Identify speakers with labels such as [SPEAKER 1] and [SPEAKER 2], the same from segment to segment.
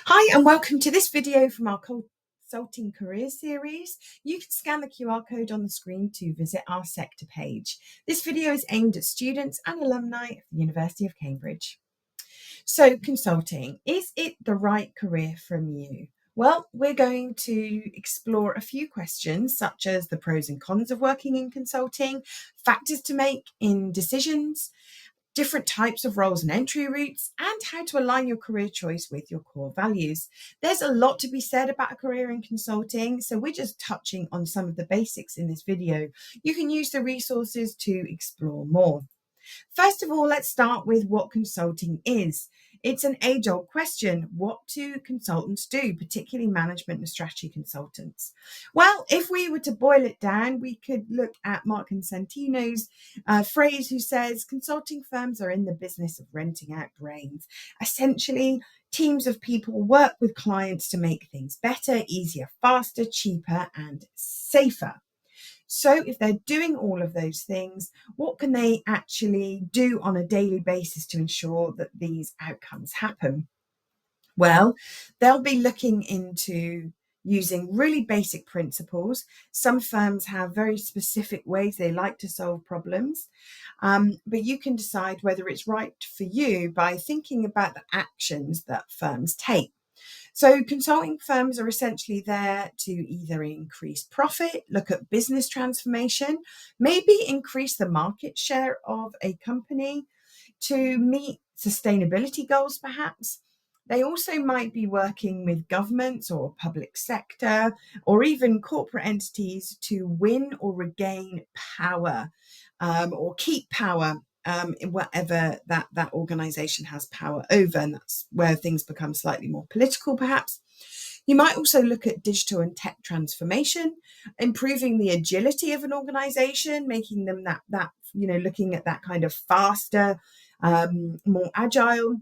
[SPEAKER 1] Hi and welcome to this video from our Consulting Career Series. You can scan the QR code on the screen to visit our sector page. This video is aimed at students and alumni of the University of Cambridge. So consulting, is it the right career from you? Well, we're going to explore a few questions such as the pros and cons of working in consulting, factors to make in decisions, different types of roles and entry routes, and how to align your career choice with your core values. There's a lot to be said about a career in consulting, so we're just touching on some of the basics in this video. You can use the resources to explore more. First of all, let's start with what consulting is. It's an age-old question. What do consultants do, particularly management and strategy consultants? Well, if we were to boil it down, we could look at Mark Consentino's phrase who says, consulting firms are in the business of renting out brains. Essentially, teams of people work with clients to make things better, easier, faster, cheaper, and safer. So if they're doing all of those things, what can they actually do on a daily basis to ensure that these outcomes happen? Well, they'll be looking into using really basic principles. Some firms have very specific ways they like to solve problems, but you can decide whether it's right for you by thinking about the actions that firms take. So consulting firms are essentially there to either increase profit, look at business transformation, maybe increase the market share of a company, to meet sustainability goals perhaps. They also might be working with governments or public sector or even corporate entities to win or regain power or keep power in whatever that organization has power over, and that's where things become slightly more political perhaps. You might also look at digital and tech transformation, improving the agility of an organization, making them that looking at that kind of faster, more agile,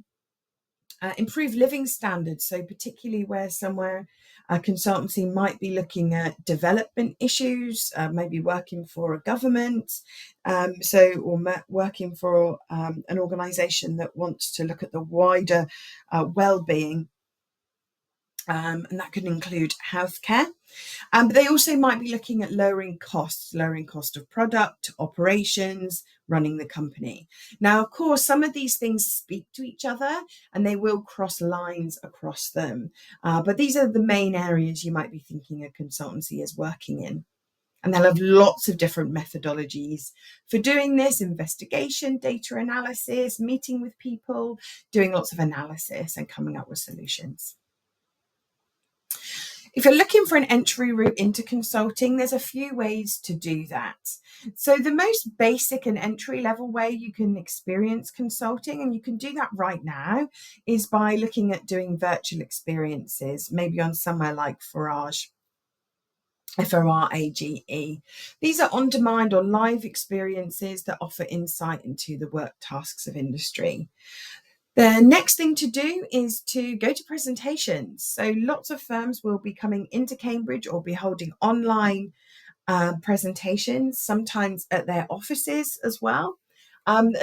[SPEAKER 1] improve living standards. So particularly where somewhere a consultancy might be looking at development issues, maybe working for a government, or working for an organization that wants to look at the wider well-being. And that could include healthcare. But they also might be looking at lowering cost of product, operations, running the company. Now, of course, some of these things speak to each other and they will cross lines across them. But these are the main areas you might be thinking a consultancy is working in. And they'll have lots of different methodologies for doing this: investigation, data analysis, meeting with people, doing lots of analysis and coming up with solutions. If you're looking for an entry route into consulting, there's a few ways to do that. So the most basic and entry level way you can experience consulting, and you can do that right now, is by looking at doing virtual experiences, maybe on somewhere like Forage. FORAGE. These are on-demand or live experiences that offer insight into the work tasks of industry. The next thing to do is to go to presentations. So lots of firms will be coming into Cambridge or be holding online presentations, sometimes at their offices as well,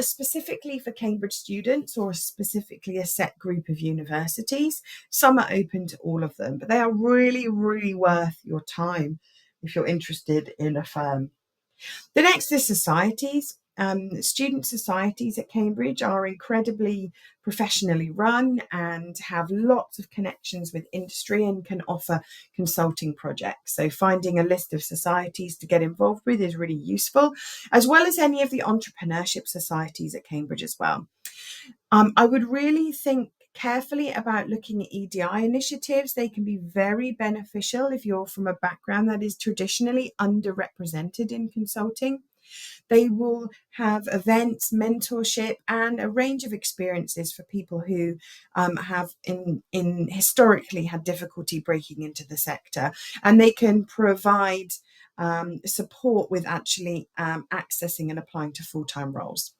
[SPEAKER 1] specifically for Cambridge students or specifically a set group of universities. Some are open to all of them, but they are really, really worth your time if you're interested in a firm. The next is societies. Student societies at Cambridge are incredibly professionally run and have lots of connections with industry and can offer consulting projects. So finding a list of societies to get involved with is really useful, as well as any of the entrepreneurship societies at Cambridge as well. I would really think carefully about looking at EDI initiatives. They can be very beneficial if you're from a background that is traditionally underrepresented in consulting. They will have events, mentorship, and a range of experiences for people who have historically had difficulty breaking into the sector, and they can provide support with actually accessing and applying to full-time roles.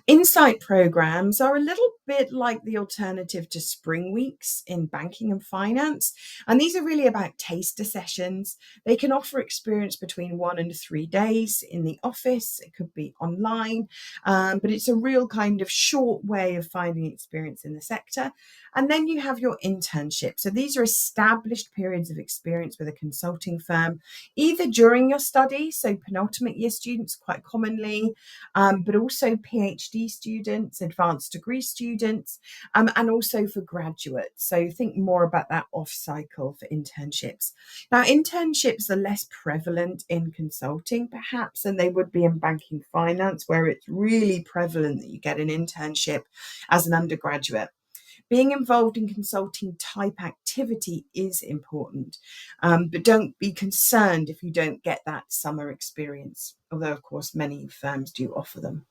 [SPEAKER 1] Insight programs are a little bit like the alternative to spring weeks in banking and finance. And these are really about taster sessions. They can offer experience between 1 and 3 days in the office. It could be online, but it's a real kind of short way of finding experience in the sector. And then you have your internship. So these are established periods of experience with a consulting firm, either during your study, so penultimate year students quite commonly, but also PhD students, advanced degree students, and also for graduates. So think more about that off cycle for internships. Now, internships are less prevalent in consulting, perhaps, than they would be in banking finance, where it's really prevalent that you get an internship as an undergraduate. Being involved in consulting type activity is important, but don't be concerned if you don't get that summer experience, although, of course, many firms do offer them.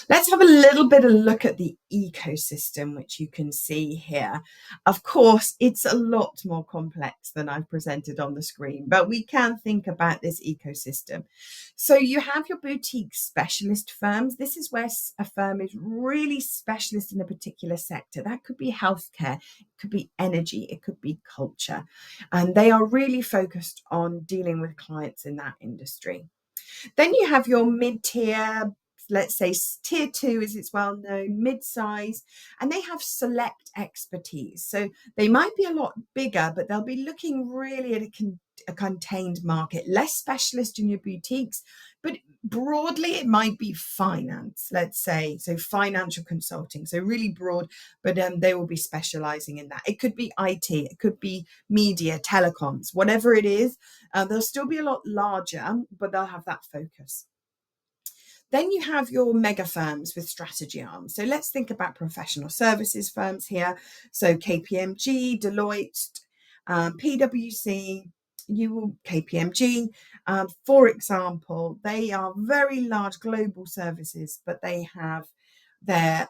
[SPEAKER 1] Let's have a little bit of a look at the ecosystem, which you can see here. Of course, it's a lot more complex than I've presented on the screen, but we can think about this ecosystem. So you have your boutique specialist firms. This is where a firm is really specialist in a particular sector. That could be healthcare, it could be energy, it could be culture. And they are really focused on dealing with clients in that industry. Then you have your mid-tier, let's say tier 2 as it's well known, mid-size, and they have select expertise. So they might be a lot bigger, but they'll be looking really at a contained market, less specialist in your boutiques, but broadly it might be finance, let's say, so financial consulting, so really broad, but they will be specializing in that. It could be IT, it could be media, telecoms, whatever it is. They'll still be a lot larger, but they'll have that focus. Then you have your mega firms with strategy arms. So let's think about professional services firms here. So KPMG, Deloitte, PwC, KPMG, for example, they are very large global services, but they have their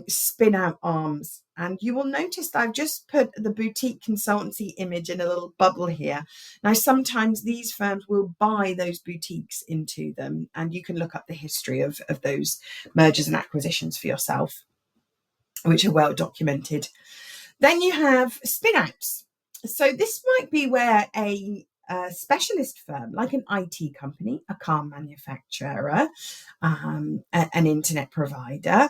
[SPEAKER 1] spin out arms. And you will notice that I've just put the boutique consultancy image in a little bubble here. Now, sometimes these firms will buy those boutiques into them, and you can look up the history of those mergers and acquisitions for yourself, which are well documented. Then you have spin outs. So this might be where a specialist firm like an IT company, a car manufacturer, an internet provider,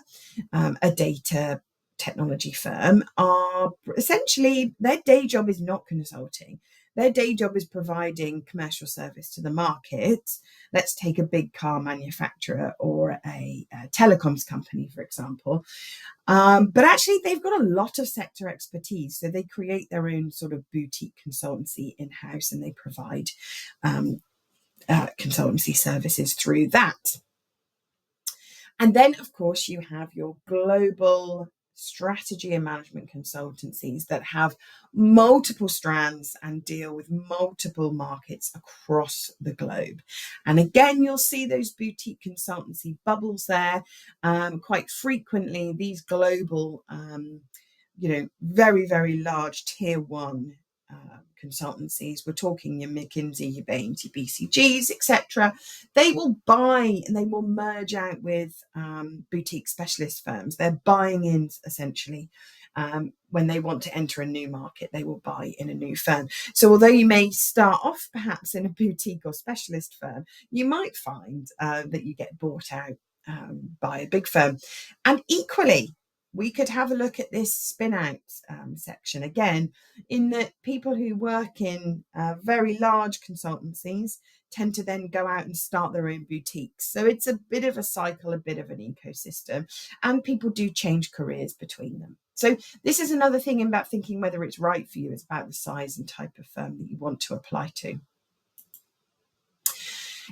[SPEAKER 1] a data technology firm are essentially, their day job is not consulting. Their day job is providing commercial service to the market. Let's take a big car manufacturer or a telecoms company, for example. But actually, they've got a lot of sector expertise. So they create their own sort of boutique consultancy in-house, and they provide consultancy services through that. And then, of course, you have your global strategy and management consultancies that have multiple strands and deal with multiple markets across the globe. And again, you'll see those boutique consultancy bubbles there. Quite frequently, these global, very, very large tier 1 consultancies, we're talking your McKinsey, your Bains, your BCGs, etc. They will buy and they will merge out with boutique specialist firms. They're buying in essentially. When they want to enter a new market, they will buy in a new firm. So although you may start off perhaps in a boutique or specialist firm, you might find that you get bought out by a big firm. And equally, we could have a look at this spin out section again, in that people who work in very large consultancies tend to then go out and start their own boutiques. So it's a bit of a cycle, a bit of an ecosystem, and people do change careers between them. So this is another thing about thinking whether it's right for you. It's about the size and type of firm that you want to apply to.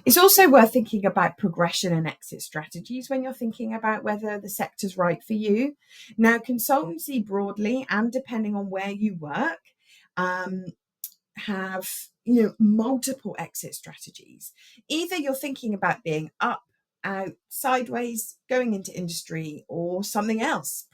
[SPEAKER 1] It's also worth thinking about progression and exit strategies when you're thinking about whether the sector's right for you. Now, consultancy broadly, and depending on where you work, have multiple exit strategies. Either you're thinking about being up, out, sideways, going into industry, or something else,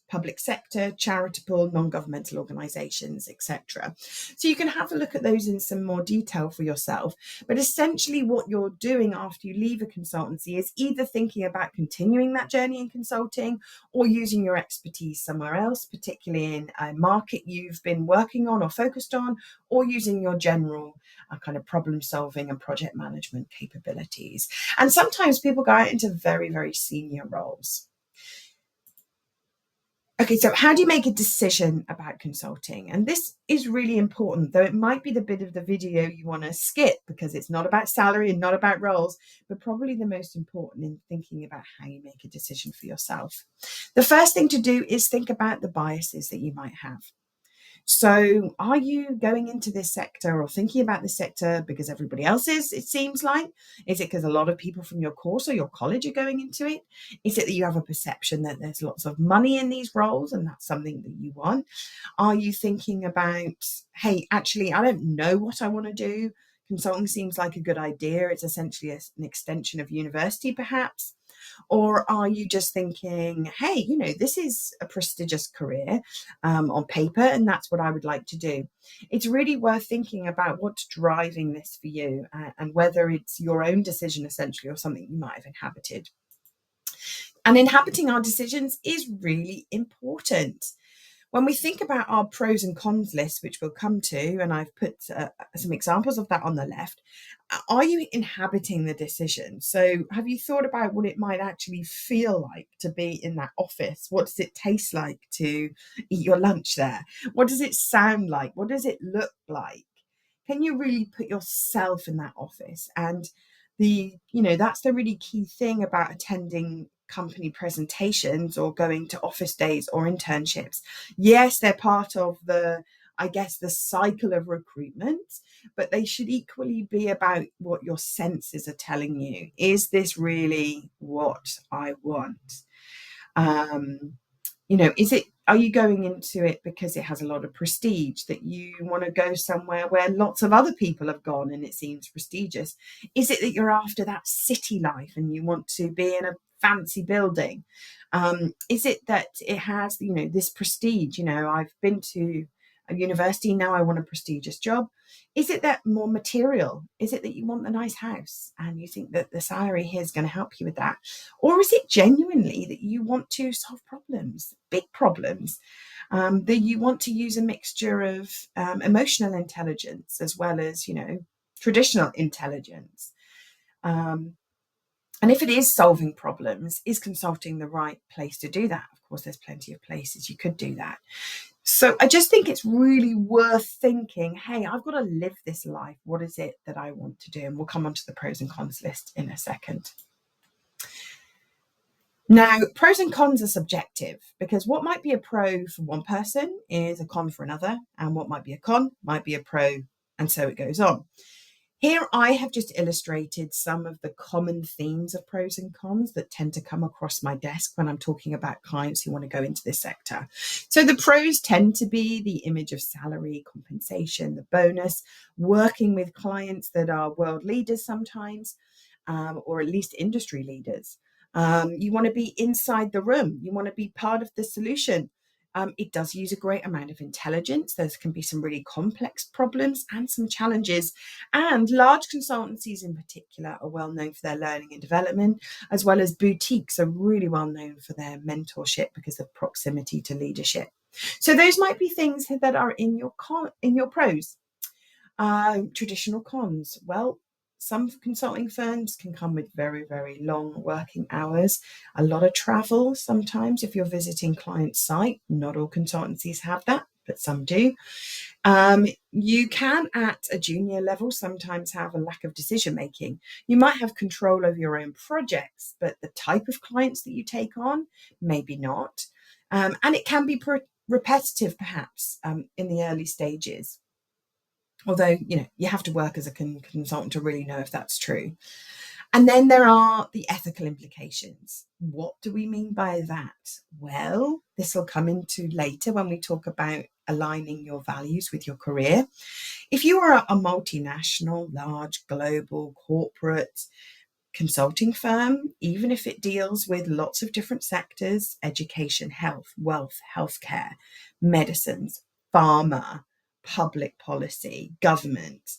[SPEAKER 1] public sector, charitable, non-governmental organisations, etc. So you can have a look at those in some more detail for yourself. But essentially what you're doing after you leave a consultancy is either thinking about continuing that journey in consulting or using your expertise somewhere else, particularly in a market you've been working on or focused on, or using your general kind of problem solving and project management capabilities. And sometimes people go out into very, very senior roles. Okay, so how do you make a decision about consulting? And this is really important, though it might be the bit of the video you want to skip because it's not about salary and not about roles, but probably the most important in thinking about how you make a decision for yourself. The first thing to do is think about the biases that you might have. So are you going into this sector or thinking about this sector because everybody else is, it seems like? Is it because a lot of people from your course or your college are going into it? Is it that you have a perception that there's lots of money in these roles and that's something that you want? Are you thinking about, hey, actually, I don't know what I want to do. Consulting seems like a good idea. It's essentially an extension of university, perhaps. Or are you just thinking, hey, you know, this is a prestigious career on paper, and that's what I would like to do? It's really worth thinking about what's driving this for you and whether it's your own decision, essentially, or something you might have inhabited. And inhabiting our decisions is really important. When we think about our pros and cons list, which we'll come to, and I've put some examples of that on the left, are you inhabiting the decision? So have you thought about what it might actually feel like to be in that office? What does it taste like to eat your lunch there? What does it sound like? What does it look like? Can you really put yourself in that office? And that's the really key thing about attending company presentations or going to office days or internships. Yes, they're part of the cycle of recruitment, but they should equally be about what your senses are telling you. Is this really what I want? Are you going into it because it has a lot of prestige, that you want to go somewhere where lots of other people have gone and it seems prestigious? Is it that you're after that city life and you want to be in a fancy building? Is it that it has, this prestige? I've been to a university, now I want a prestigious job. Is it that more material? Is it that you want the nice house and you think that the salary here is going to help you with that? Or is it genuinely that you want to solve problems, big problems, that you want to use a mixture of emotional intelligence as well as, traditional intelligence? And if it is solving problems, is consulting the right place to do that? Of course, there's plenty of places you could do that. So I just think it's really worth thinking, hey, I've got to live this life. What is it that I want to do? And we'll come on to the pros and cons list in a second. Now, pros and cons are subjective because what might be a pro for one person is a con for another, and what might be a con might be a pro, and so it goes on. Here I have just illustrated some of the common themes of pros and cons that tend to come across my desk when I'm talking about clients who want to go into this sector. So the pros tend to be the image of salary, compensation, the bonus, working with clients that are world leaders sometimes, or at least industry leaders. You want to be inside the room. You want to be part of the solution. It does use a great amount of intelligence. There can be some really complex problems and some challenges. And large consultancies in particular are well known for their learning and development, as well as boutiques are really well known for their mentorship because of proximity to leadership. So those might be things that are in your pros. Traditional cons. Well, some consulting firms can come with very, very long working hours, a lot of travel sometimes if you're visiting client site. Not all consultancies have that, but some do. You can, at a junior level, sometimes have a lack of decision making. You might have control over your own projects, but the type of clients that you take on, maybe not. And it can be repetitive, perhaps, in the early stages. Although, you have to work as a consultant to really know if that's true. And then there are the ethical implications. What do we mean by that? Well, this will come into later when we talk about aligning your values with your career. If you are a multinational, large, global, corporate consulting firm, even if it deals with lots of different sectors: education, health, wealth, healthcare, medicines, pharma, public policy, government.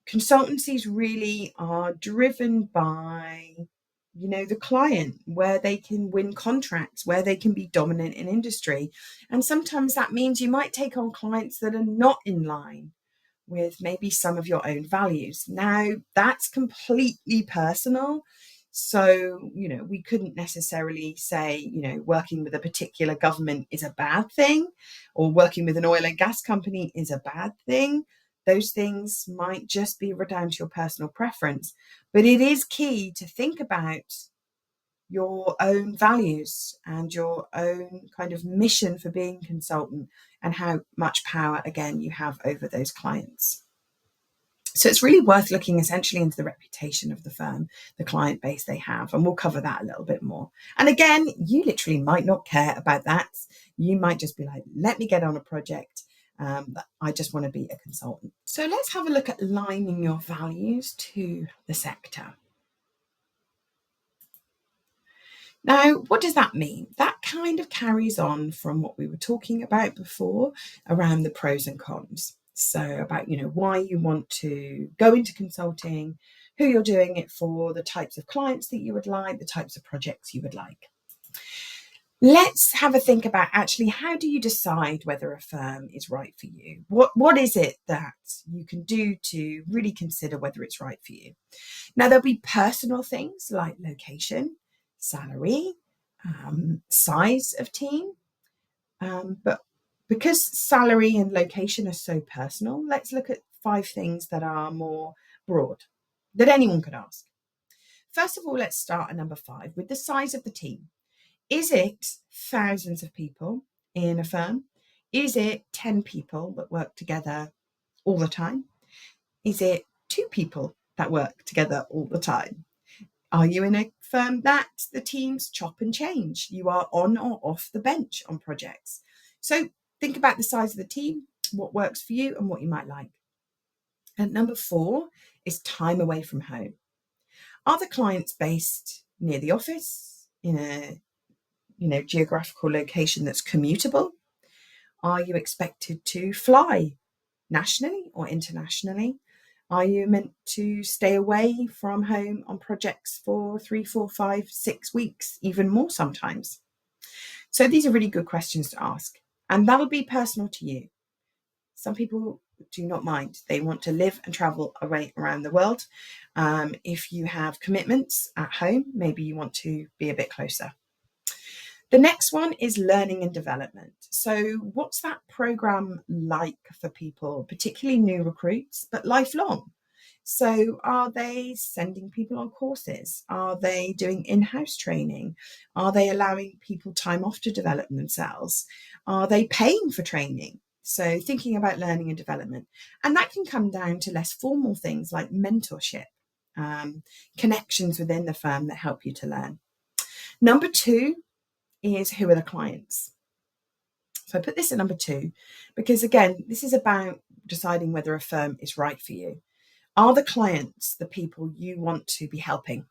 [SPEAKER 1] Consultancies really are driven by, the client, where they can win contracts, where they can be dominant in industry. And sometimes that means you might take on clients that are not in line with maybe some of your own values. Now, that's completely personal. So, we couldn't necessarily say, working with a particular government is a bad thing, or working with an oil and gas company is a bad thing. Those things might just be down to your personal preference. But it is key to think about your own values and your own kind of mission for being a consultant, and how much power, again, you have over those clients. So it's really worth looking essentially into the reputation of the firm, the client base they have, and we'll cover that a little bit more. And again, you literally might not care about that. You might just be like, let me get on a project. I just want to be a consultant. So let's have a look at aligning your values to the sector. Now, what does that mean? That kind of carries on from what we were talking about before around the pros and cons. So about, why you want to go into consulting, who you're doing it for, the types of clients that you would like, the types of projects you would like. Let's have a think about actually, how do you decide whether a firm is right for you? What is it that you can do to really consider whether it's right for you? Now, there'll be personal things like location, salary, size of team. But because salary and location are so personal, let's look at 5 things that are more broad, that anyone could ask. First of all, let's start at number 5 with the size of the team. Is it thousands of people in a firm? Is it 10 people that work together all the time? Is it 2 people that work together all the time? Are you in a firm that the teams chop and change? You are on or off the bench on projects. So think about the size of the team, what works for you and what you might like. And number 4 is time away from home. Are the clients based near the office, in a geographical location that's commutable? Are you expected to fly nationally or internationally? Are you meant to stay away from home on projects for 3, 4, 5, 6 weeks, even more sometimes? So these are really good questions to ask, and that'll be personal to you. Some people do not mind. They want to live and travel away around the world. If you have commitments at home, maybe you want to be a bit closer. The next one is learning and development. So what's that program like for people, particularly new recruits, but lifelong? So are they sending people on courses? Are they doing in-house training? Are they allowing people time off to develop themselves? Are they paying for training? So thinking about learning and development. And that can come down to less formal things like mentorship, connections within the firm that help you to learn. Number 2 is, who are the clients? So I put this at number 2 because, again, this is about deciding whether a firm is right for you. Are the clients the people you want to be helping?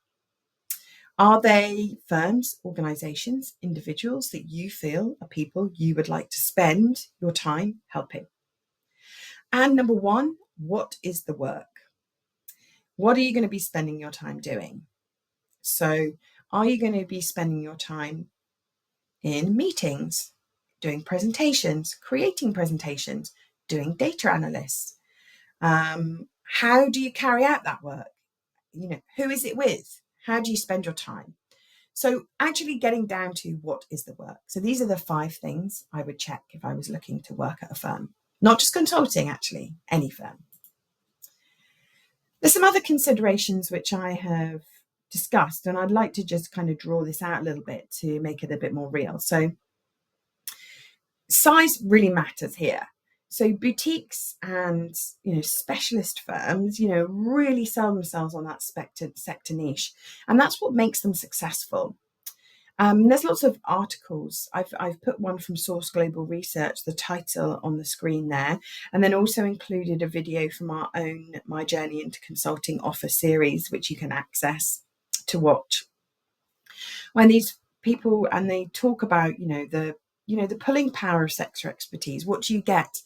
[SPEAKER 1] Are they firms, organizations, individuals that you feel are people you would like to spend your time helping? And number 1, what is the work? What are you going to be spending your time doing? So are you going to be spending your time in meetings, doing presentations, creating presentations, doing data analysts? How do you carry out that work? Who is it with? How do you spend your time? So actually getting down to what is the work. So these are the 5 things I would check if I was looking to work at a firm, not just consulting, actually, any firm. There's some other considerations which I have discussed, and I'd like to just kind of draw this out a little bit to make it a bit more real. So size really matters here. So boutiques and specialist firms really sell themselves on that sector niche, and that's what makes them successful. There's lots of articles. I've put one from Source Global Research, the title on the screen there, and then also included a video from our own My Journey into Consulting offer series, which you can access to watch. When these people and they talk about, the pulling power of sector expertise, what do you get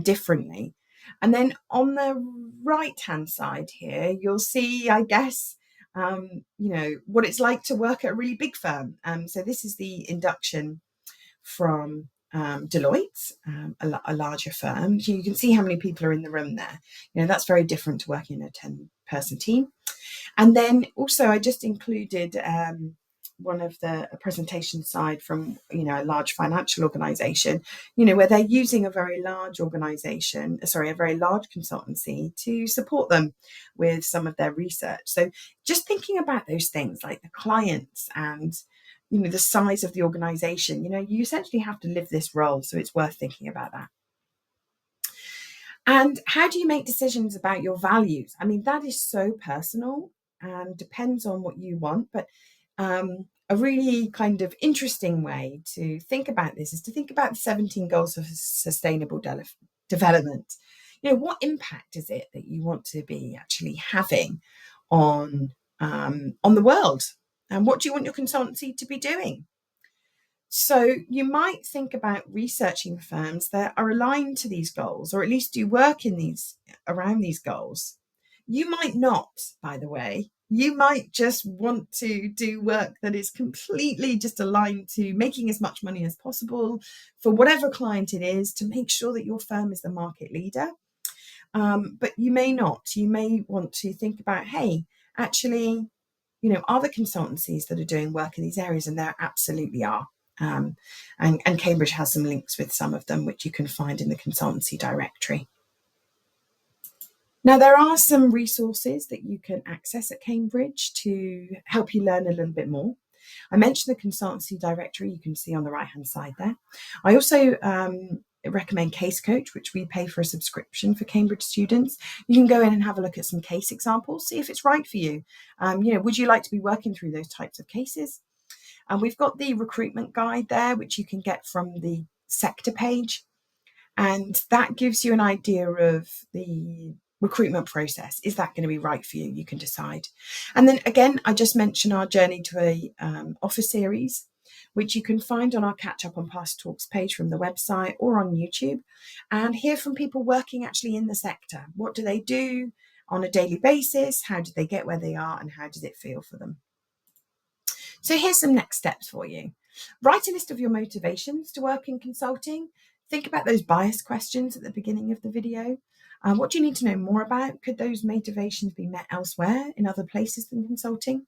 [SPEAKER 1] differently? And then on the right hand side here, you'll see, I guess, what it's like to work at a really big firm. So this is the induction from Deloitte, a larger firm. You can see how many people are in the room there. That's very different to working in a 10-person team. And then also I just included one of the presentation side from, a large financial organization, where they're using a very large consultancy to support them with some of their research. So just thinking about those things like the clients and, the size of the organization, you essentially have to live this role. So it's worth thinking about that. And how do you make decisions about your values? I mean, that is so personal and depends on what you want. But a really kind of interesting way to think about this is to think about the 17 goals of sustainable development. What impact is it that you want to be actually having on the world? And what do you want your consultancy to be doing? So you might think about researching firms that are aligned to these goals, or at least do work around these goals. You might not, by the way. You might just want to do work that is completely just aligned to making as much money as possible for whatever client it is, to make sure that your firm is the market leader. But you may not. You may want to think about, hey, actually, are there consultancies that are doing work in these areas? And there absolutely are. And Cambridge has some links with some of them, which you can find in the consultancy directory. Now, there are some resources that you can access at Cambridge to help you learn a little bit more. I mentioned the consultancy directory, you can see on the right-hand side there. I also recommend Case Coach, which we pay for a subscription for Cambridge students. You can go in and have a look at some case examples, see if it's right for you. Would you like to be working through those types of cases? And we've got the recruitment guide there, which you can get from the sector page. And that gives you an idea of the recruitment process. Is that going to be right for you? You can decide. And then again, I just mentioned our journey to a offer series, which you can find on our Catch Up on Past Talks page from the website or on YouTube, and hear from people working actually in the sector. What do they do on a daily basis? How did they get where they are? And how does it feel for them? So here's some next steps for you. Write a list of your motivations to work in consulting. Think about those bias questions at the beginning of the video. What do you need to know more about? Could those motivations be met elsewhere in other places than consulting?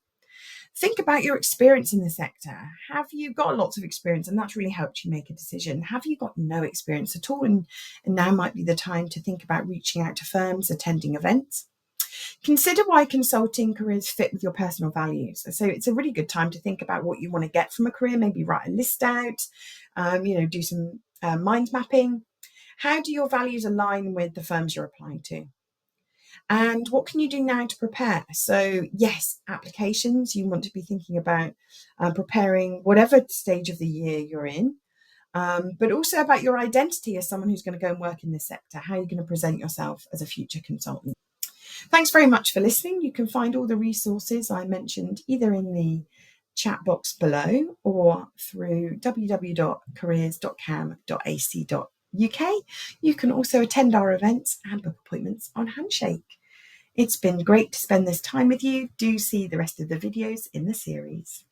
[SPEAKER 1] Think about your experience in the sector. Have you got lots of experience and that's really helped you make a decision? Have you got no experience at all? And now might be the time to think about reaching out to firms, attending events. Consider why consulting careers fit with your personal values. So it's a really good time to think about what you want to get from a career, maybe write a list out, do some mind mapping. How do your values align with the firms you're applying to? And what can you do now to prepare? So yes, applications, you want to be thinking about preparing whatever stage of the year you're in, but also about your identity as someone who's going to go and work in this sector. How are you going to present yourself as a future consultant? Thanks very much for listening. You can find all the resources I mentioned either in the chat box below or through www.careers.cam.ac.uk. You can also attend our events and book appointments on Handshake. It's been great to spend this time with you. Do see the rest of the videos in the series.